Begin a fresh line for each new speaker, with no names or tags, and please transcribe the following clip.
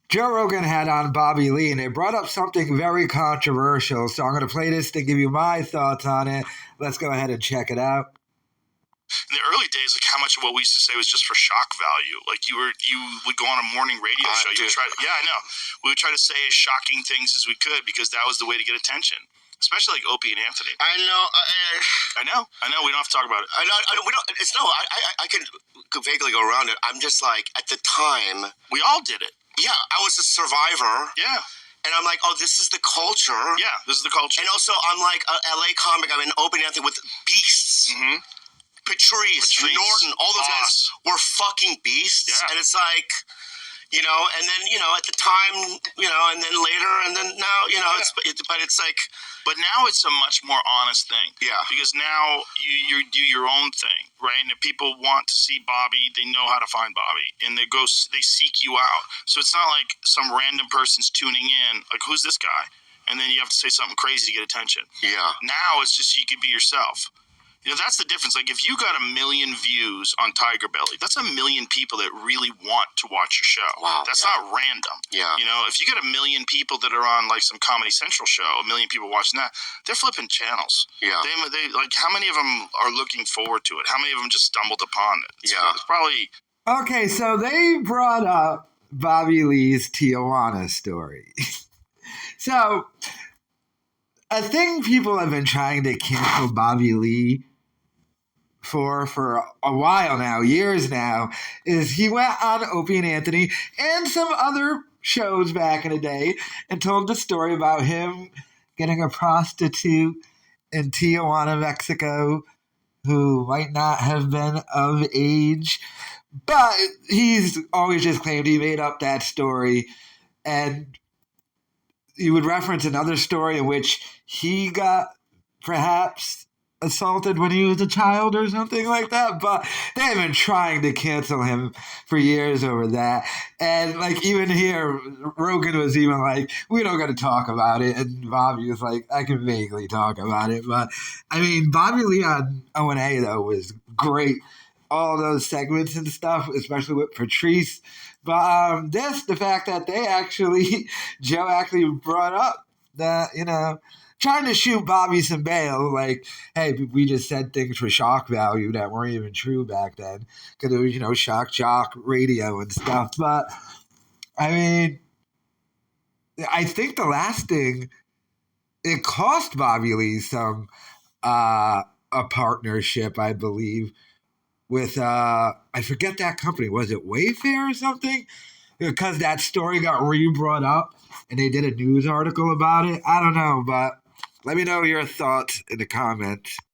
Joe Rogan had on Bobby Lee, and they brought up something very controversial. So I'm going to play this to give you my thoughts on it. Let's go ahead and check it out.
In the early days, like how much of what we used to say was just for shock value. Like you would go on a morning radio show. You would try, yeah, I know. We would try to say as shocking things as we could because that was the way to get attention. Especially like Opie and Anthony.
I know.
I know. We don't have to talk about it.
We don't. It's no. I can vaguely go around it. I'm just like at the time.
We all did it.
Yeah, I was a survivor.
Yeah.
And I'm like, oh, this is the culture.
Yeah, this is the culture.
And also, I'm like a LA comic. I'm in Opie and Anthony with beasts.
Mm-hmm.
Patrice, Norton, all those guys were fucking beasts.
Yeah.
And it's like, you know, and then, you know, at the time, you know, and then later, and then now, you know, but it's like.
But now it's a much more honest thing.
Yeah.
Because now you do your own thing, right? And if people want to see Bobby, they know how to find Bobby. And they seek you out. So it's not like some random person's tuning in, like, who's this guy? And then you have to say something crazy to get attention.
Yeah.
Now it's just you can be yourself. You know, that's the difference. Like, if you got 1 million views on Tiger Belly, that's 1 million people that really want to watch your show.
Wow.
That's not random.
Yeah.
You know, if you got 1 million people that are on, like, some Comedy Central show, 1 million people watching that, they're flipping channels.
Yeah.
They like, how many of them are looking forward to it? How many of them just stumbled upon it? It's probably...
Okay, so they brought up Bobby Lee's Tijuana story. So, a thing people have been trying to cancel Bobby Lee for a while now, years now, is he went on Opie and Anthony and some other shows back in the day and told the story about him getting a prostitute in Tijuana, Mexico, who might not have been of age. But he's always just claimed he made up that story. And he would reference another story in which he got perhaps assaulted when he was a child or something like that. But they've been trying to cancel him for years over that. And like even here, Rogan was even like, we don't got to talk about it. And Bobby was like, I can vaguely talk about it. But I mean, Bobby Lee on O&A though was great. All those segments and stuff, especially with Patrice. But the fact that Joe actually brought up that, you know, trying to shoot Bobby some bail, like, hey, we just said things for shock value that weren't even true back then because it was, you know, shock jock radio and stuff. But, I mean, I think the last thing, it cost Bobby Lee some, a partnership, I believe, with, I forget that company. Was it Wayfair or something? Because that story got re-brought up and they did a news article about it. I don't know, but let me know your thoughts in the comments.